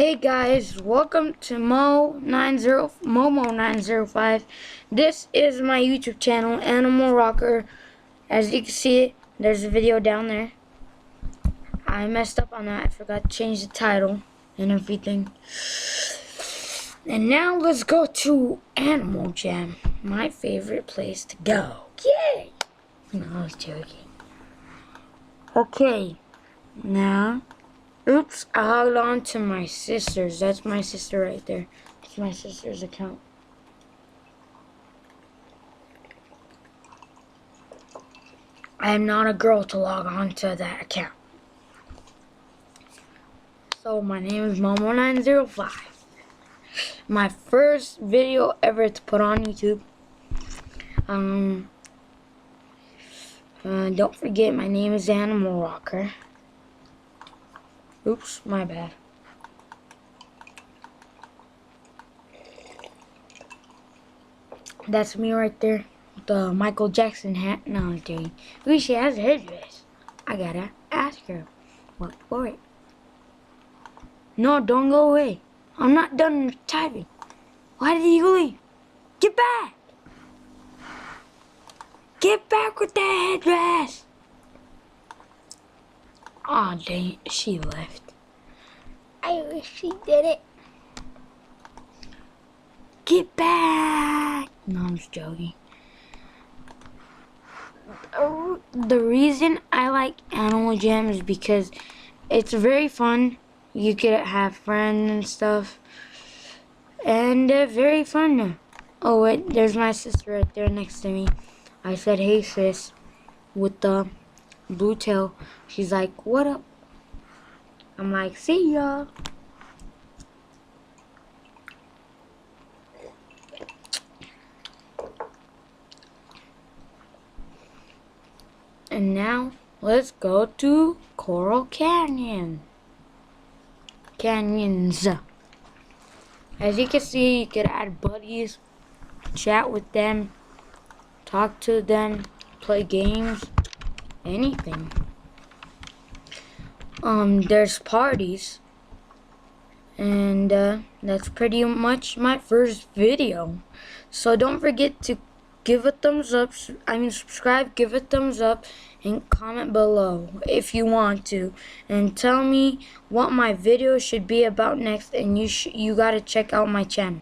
Hey guys, welcome to Momo905. This is my YouTube channel, Animal Rocker. As you can see, there's a video down there. I messed up on that. I forgot to change the title and everything. And now let's go to Animal Jam, my favorite place to go. Yay! No, I was joking. Okay, now. Oops, I hogged on to my sister's. That's my sister right there. It's my sister's account. I am not a girl to log on to that account. So my name is Momo905. My first video ever to put on YouTube. Don't forget, my name is Animal Rocker. Oops, my bad. That's me right there with the Michael Jackson hat. No, I'm kidding. Ooh, she has a headdress. I gotta ask her what for it. No, don't go away. I'm not done typing. Why did you leave? Get back! Get back with that headdress! Aw, dang it, she left. I wish she did it. Get back! No, I'm just joking. The reason I like Animal Jam is because it's very fun. You could have friends and stuff. And very fun. Oh wait, there's my sister right there next to me. I said, hey sis, with the blue tail. She's like, what up? I'm like, see ya. And now let's go to Coral Canyon. Canyons. As you can see, you can add buddies, chat with them, talk to them, play games, anything. There's parties, and that's pretty much my first video. So don't forget to give a thumbs up, subscribe, give a thumbs up, and comment below if you want to, and tell me what my video should be about next, and you gotta check out my channel.